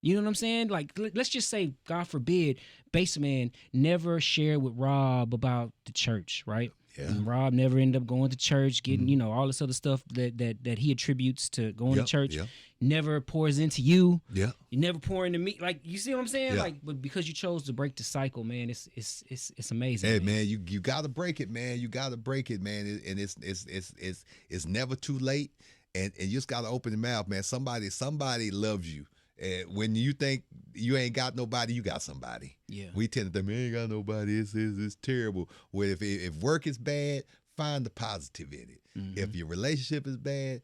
you know what I'm saying? Like, let's just say, God forbid, Baseman never shared with Rob about the church, right? Yeah. And Rob never ended up going to church, getting, you know, all this other stuff that he attributes to going to church. Yeah. Never pours into you. Yeah. You never pour into me. Like, you see what I'm saying? Yeah. Like, but because you chose to break the cycle, man, it's amazing. Hey, man, you gotta break it, man. You gotta break it, man. And it's never too late. And you just gotta open your mouth, man. Somebody loves you. And when you think you ain't got nobody, you got somebody. Yeah. We tend to think, man, ain't got nobody. It's terrible. Well, if work is bad, find the positive in it. Mm-hmm. If your relationship is bad,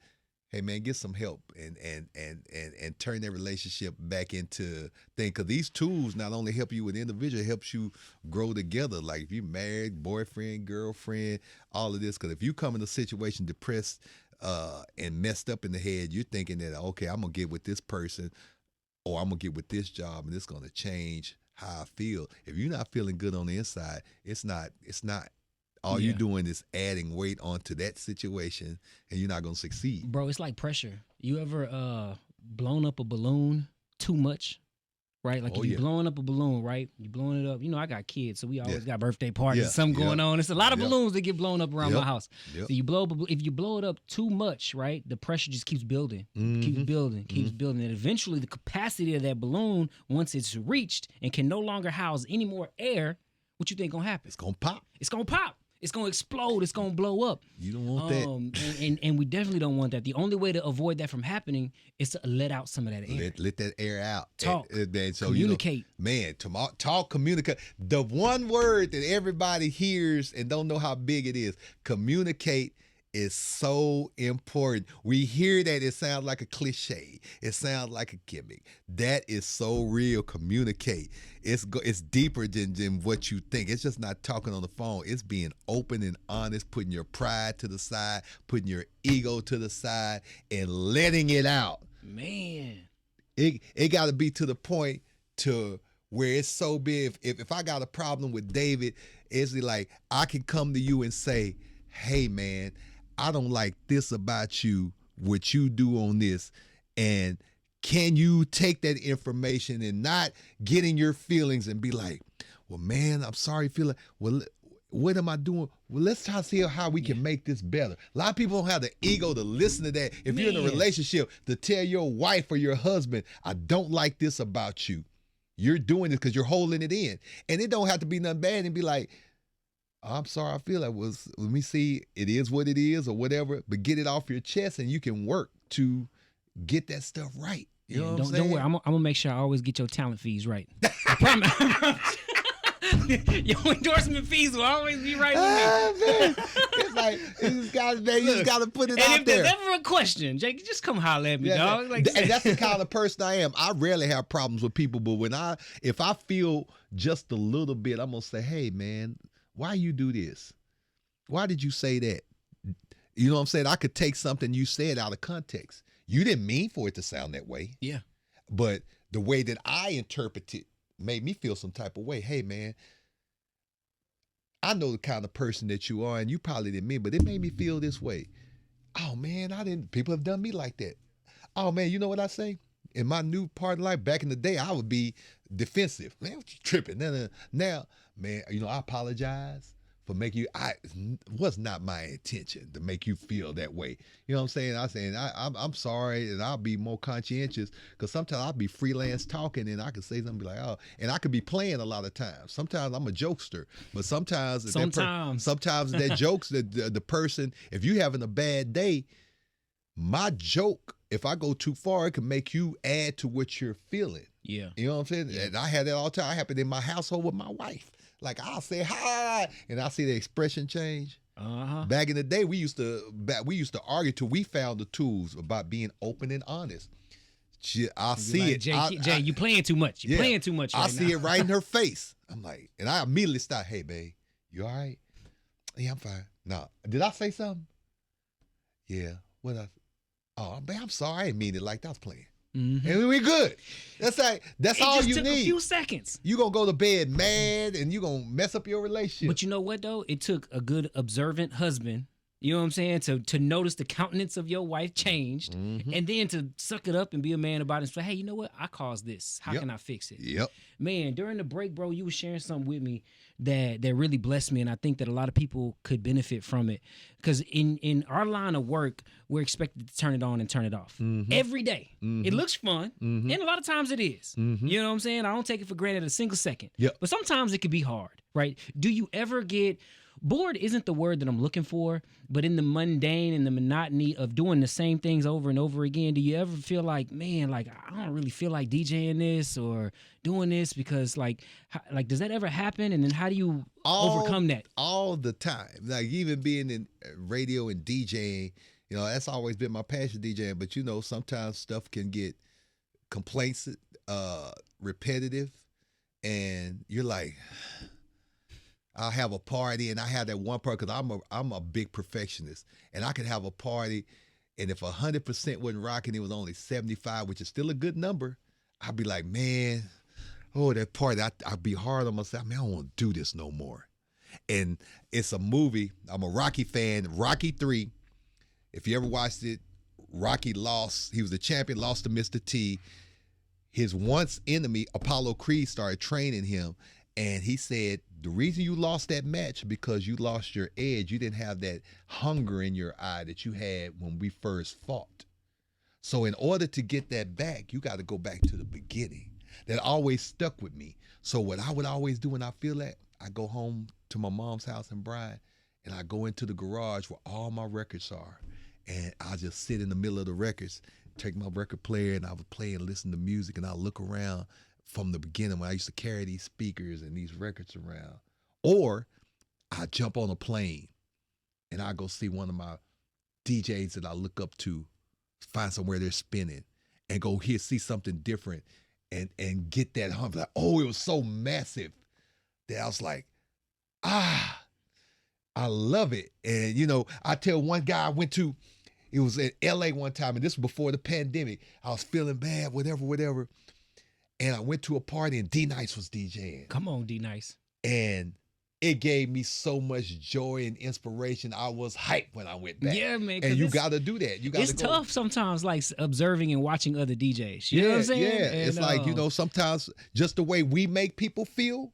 hey man, get some help and turn that relationship back into thing. Because these tools not only help you with individual, it helps you grow together. Like if you're married, boyfriend, girlfriend, all of this. Because if you come in a situation depressed and messed up in the head, you're thinking that, okay, I'm gonna get with this person or I'm gonna get with this job and it's gonna change how I feel. If you're not feeling good on the inside, it's not. All Yeah. you're doing is adding weight onto that situation, and you're not gonna succeed. Bro, it's like pressure. You ever blown up a balloon too much? Right? Like Oh, if you're yeah. blowing up a balloon, right? You blowing it up. I got kids, so we always got birthday parties, Yeah. something going on. It's a lot of Yep. balloons that get blown up around my house. Yep. So if you blow it up too much, right? The pressure just keeps building, keeps building, and eventually the capacity of that balloon, once it's reached and can no longer house any more air, what you think gonna happen? It's gonna pop. It's gonna pop. It's gonna explode. It's gonna blow up. You don't want that. And we definitely don't want that. The only way to avoid that from happening is to let out some of that air. Let that air out. Talk. And so, Communicate. Man, talk, communicate. The one word that everybody hears and don't know how big it is, communicate, is so important. We hear that it sounds like a cliche. It sounds like a gimmick. That is so real. Communicate. It's deeper than what you think. It's just not talking on the phone. It's being open and honest, putting your pride to the side, putting your ego to the side, and letting it out. Man. It got to be to the point to where it's so big. If I got a problem with David, it's like I can come to you and say, hey man, I don't like this about you, what you do on this. And can you take that information and not get in your feelings and be like, well, man, I'm sorry, feeling, well, what am I doing? Well, let's try to see how we can make this better. A lot of people don't have the ego to listen to that. If you're in a relationship, to tell your wife or your husband, I don't like this about you. You're doing this because you're holding it in. And it don't have to be nothing bad and be like, I'm sorry, I feel like let me see, it is what it is or whatever, but get it off your chest and you can work to get that stuff right. You know what I'm saying? Don't worry, I'm gonna make sure I always get your talent fees right. I promise. Your endorsement fees will always be right with me. Man. It's like, you just gotta put it And out if there. there's ever a question, Jake, just come holler at me, dog. Like, and that's the kind of person I am. I rarely have problems with people, but if I feel just a little bit, I'm gonna say, hey man, why you do this? Why did you say that? You know what I'm saying? I could take something you said out of context. You didn't mean for it to sound that way. Yeah. But the way that I interpret it made me feel some type of way. Hey, man, I know the kind of person that you are, and you probably didn't mean, but it made me feel this way. Oh, man, people have done me like that. Oh, man, you know what I say? In my new part of life, back in the day, I would be defensive. Man, what you tripping? Now, man, I apologize for making you, was not my intention to make you feel that way. You know what I'm saying? I'm sorry, and I'll be more conscientious, because sometimes I'll be freelance talking and I can say something, be like, oh, and I could be playing a lot of times. Sometimes I'm a jokester, but sometimes that jokes that the person, if you having a bad day, my joke, if I go too far, it can make you add to what you're feeling. Yeah. You know what I'm saying? Yeah. And I had that all the time. It happened in my household with my wife. Like, I'll say hi, and I see the expression change. Uh-huh. Back in the day, we used to argue till we found the tools about being open and honest. I see it. Jay, you playing too much. You're playing too much right now. I see it right in her face. I'm like, and I immediately start, hey, babe, you all right? Yeah, I'm fine. No. Did I say something? Yeah. Oh, babe, I'm sorry. I didn't mean it like that. I was playing. Mm-hmm. And we good. That's all you need. It just took a few seconds. You gonna go to bed mad and you gonna mess up your relationship. But you know what though? It took a good observant husband, you know what I'm saying, to notice the countenance of your wife changed, and then to suck it up and be a man about it and say, hey, you know what? I caused this. How can I fix it? Yep. Man, during the break, bro, you were sharing something with me that really blessed me, and I think that a lot of people could benefit from it. Because in our line of work, we're expected to turn it on and turn it off every day. It looks fun, and a lot of times it is. You know what I'm saying? I don't take it for granted a single second. Yep. But sometimes it can be hard, right? Do you ever get bored? Isn't the word that I'm looking for, but in the mundane and the monotony of doing the same things over and over again, do you ever feel like, man, like I don't really feel like DJing this or doing this, because like does that ever happen? And then how do you overcome that? All the time. Like even being in radio and DJing You know, that's always been my passion, DJing. But you know, sometimes stuff can get complacent, repetitive, and you're like, I'll have a party, and I have that one part because I'm a big perfectionist, and I could have a party, and if 100% wasn't rocking, it was only 75, which is still a good number. I'd be like, man, oh, that party, I'd be hard on myself. Man, I don't want to do this no more. And it's a movie. I'm a Rocky fan. Rocky 3. If you ever watched it, Rocky lost. He was the champion, lost to Mr. T. His once enemy, Apollo Creed, started training him. And he said, the reason you lost that match because you lost your edge. You didn't have that hunger in your eye that you had when we first fought. So in order to get that back, you got to go back to the beginning. That always stuck with me. So what I would always do when I feel that, I go home to my mom's house in Bryan, and I go into the garage where all my records are. And I'll just sit in the middle of the records, take my record player, and I would play and listen to music, and I'll look around from the beginning when I used to carry these speakers and these records around. Or I jump on a plane and I go see one of my DJs that I look up to, find somewhere they're spinning, and go here, see something different, and get that hump. Like, oh, it was so massive that I was like, I love it. And, you know, I tell one guy I went to, it was in LA one time, and this was before the pandemic. I was feeling bad, whatever. And I went to a party, and D-Nice was DJing. Come on, D-Nice. And it gave me so much joy and inspiration. I was hyped when I went back. Yeah, man. And you got to do that. You got to It's tough sometimes, like observing and watching other DJs. You know what I'm saying? Yeah, and, it's like, you know, sometimes just the way we make people feel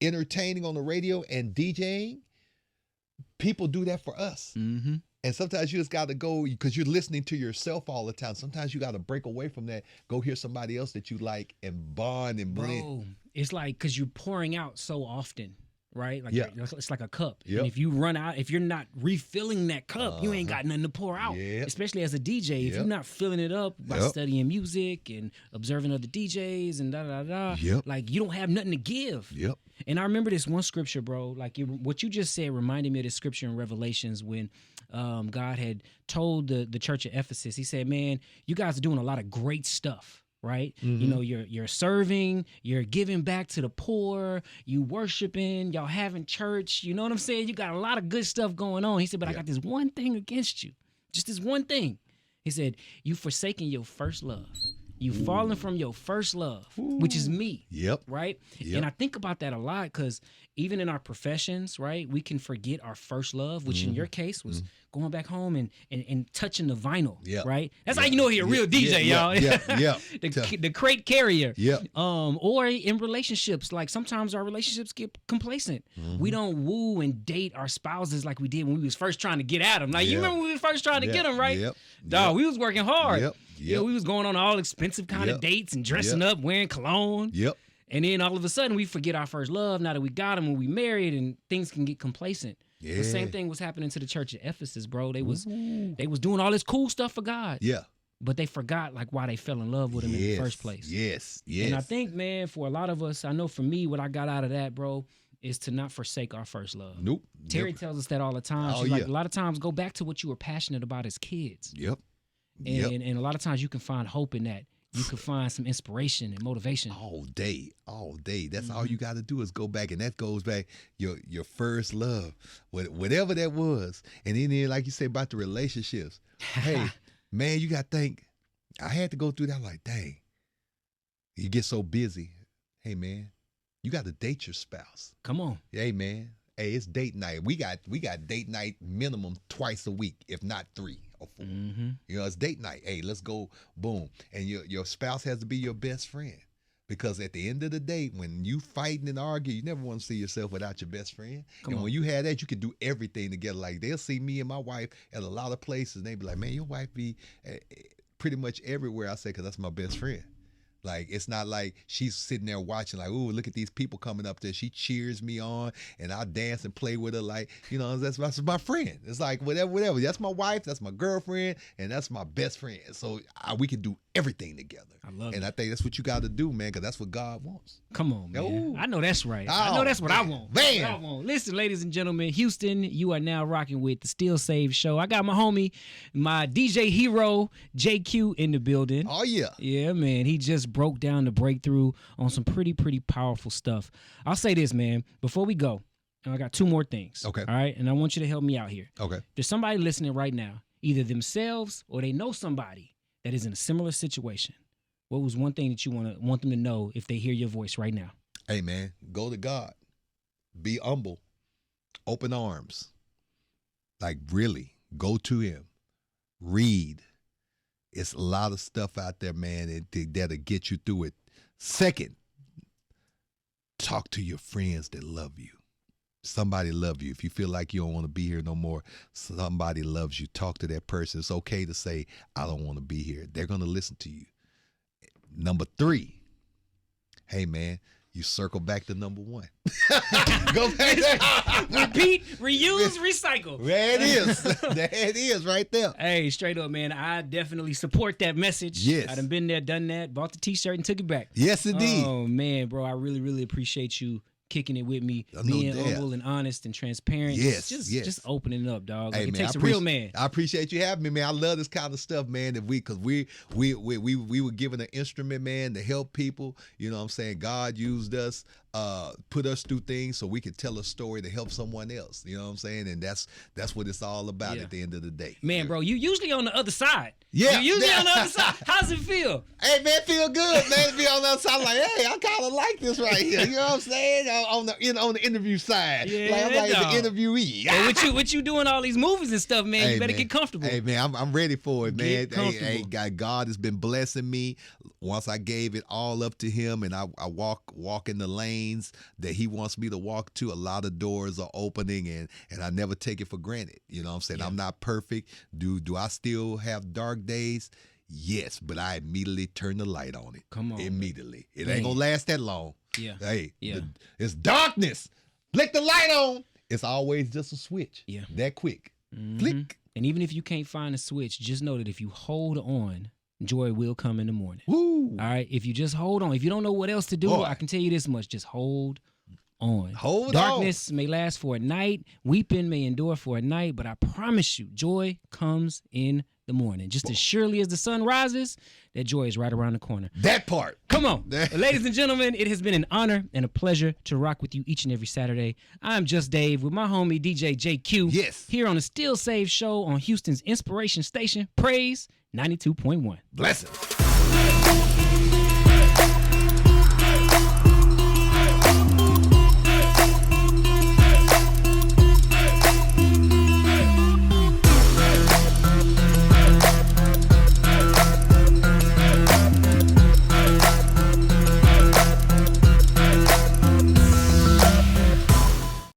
entertaining on the radio and DJing, people do that for us. Mm-hmm. And sometimes you just got to go because you're listening to yourself all the time. Sometimes you got to break away from that, go hear somebody else that you like and bond and blend. Bro, it's like because you're pouring out so often, right? Like it's like a cup. Yep. And if you run out, if you're not refilling that cup, you ain't got nothing to pour out. Yep. Especially as a DJ, if you're not filling it up by studying music and observing other DJs and like you don't have nothing to give. Yep. And I remember this one scripture, bro. Like what you just said reminded me of this scripture in Revelations when God had told the church of Ephesus. He said, "Man, you guys are doing a lot of great stuff, right? Mm-hmm. You know, you're serving, you're giving back to the poor, you worshiping, y'all having church. You know what I'm saying? You got a lot of good stuff going on." He said, "But I got this one thing against you, just this one thing." He said, "You forsaken your first love." You falling from your first love, which is me. Yep. Right? Yep. And I think about that a lot because even in our professions, right, we can forget our first love, which in your case was going back home and touching the vinyl. Yep. Right? That's how you know he a real DJ, y'all. Yeah. The crate carrier. Yep. Or in relationships, like sometimes our relationships get complacent. We don't woo and date our spouses like we did when we was first trying to get at them. Like you remember when we was first trying to get them, right? Yep. Dog, we was working hard. Yep. You know, we was going on all expensive kind of dates and dressing up, wearing cologne. Yep. And then all of a sudden we forget our first love now that we got them when we married and things can get complacent. Yeah. The same thing was happening to the church at Ephesus, bro. They was doing all this cool stuff for God. Yeah. But they forgot like why they fell in love with him in the first place. Yes. And I think, man, for a lot of us, I know for me, what I got out of that, bro, is to not forsake our first love. Nope. Terry tells us that all the time. She's like, a lot of times go back to what you were passionate about as kids. Yep. And a lot of times you can find hope in that. You can find some inspiration and motivation. All day. That's all you got to do is go back. And that goes back your first love, whatever that was. And then like you say about the relationships. Hey, man, you got to think. I had to go through that like, dang, you get so busy. Hey, man, you got to date your spouse. Come on. Hey, man. Hey, it's date night. We got date night minimum twice a week, if not 3 or 4. You know, it's date night. Hey, let's go, boom. And your spouse has to be your best friend. Because at the end of the day, when you fighting and argue, you never want to see yourself without your best friend. When you have that, you can do everything together. Like they'll see me and my wife at a lot of places, and they be like, "Man, your wife be pretty much everywhere." I say, "Because that's my best friend." Like, it's not like she's sitting there watching like, ooh, look at these people coming up there. She cheers me on and I dance and play with her like, that's my friend. It's like, whatever. That's my wife, that's my girlfriend, and that's my best friend. So we can do everything together. I love it. And I think that's what you got to do, man, because that's what God wants. Come on, man. Ooh. I know that's right. Oh, I know that's what I want. Man. That's what I want. Listen, ladies and gentlemen, Houston, you are now rocking with the Still Saved Show. I got my homie, my DJ hero, JQ, in the building. Oh, yeah. Yeah, man. He just broke down the breakthrough on some pretty powerful stuff. I'll say this, man, before we go, and I got two more things. Okay. All right? And I want you to help me out here. Okay. There's somebody listening right now, either themselves or they know somebody that is in a similar situation. What was one thing that you want them to know if they hear your voice right now? Hey, man, go to God. Be humble. Open arms. Like, really, go to him. Read. It's a lot of stuff out there, man, that'll get you through it. Second, talk to your friends that love you. Somebody love you. If you feel like you don't want to be here no more, somebody loves you. Talk to that person. It's okay to say, I don't want to be here. They're going to listen to you. Number 3, hey, man, you circle back to number 1. Go back there. Repeat, reuse, recycle. There it is. There it is right there. Hey, straight up, man, I definitely support that message. Yes. I done been there, done that, bought the T-shirt and took it back. Yes, indeed. Oh, man, bro, I really appreciate you kicking it with me, being humble and honest and transparent. Yes, just opening it up, dog. Hey, Like, man, it takes a real man. I appreciate you having me, man. I love this kind of stuff, man. Because we were given an instrument, man, to help people. You know what I'm saying? God used us, put us through things so we could tell a story to help someone else. You know what I'm saying? And that's what it's all about at the end of the day. Man, bro, you usually on the other side. Yeah. You usually on the other side. How's it feel? Hey, man, feel good, man, to be on the other side. Like, hey, I kind of like this right here. You know what I'm saying? On the interview side. Yeah, like, I'm like dog. the interviewee. Hey, what you doing all these movies and stuff, man? Hey, you better man. get comfortable. Hey, man, I'm ready for it, man. Get comfortable. Hey, God has been blessing me. Once I gave it all up to him and I walk in the lanes that he wants me to walk to, a lot of doors are opening and I never take it for granted. You know what I'm saying? Yeah. I'm not perfect. Do I still have dark days? Yes, but I immediately turn the light on it. Come on. Immediately. It Man. ain't going to last that long. Yeah. Hey, Yeah. It's darkness. Flick the light on. It's always just a switch. Yeah. That quick. Mhm. Flick. And even if you can't find a switch, just know that if you hold on, joy will come in the morning. Woo. All right? If you just hold on. If you don't know what else to do, Boy. I can tell you this much. Just hold on. Hold Darkness may last for a night. Weeping may endure for a night. But I promise you, joy comes in the morning. Just as surely as the sun rises, that joy is right around the corner. That part. Come on. Ladies and gentlemen, it has been an honor and a pleasure to rock with you each and every Saturday. I'm Just Dave with my homie DJ JQ. Yes. Here on the Still Saved Show on Houston's Inspiration Station, Praise 92.1. Blessings.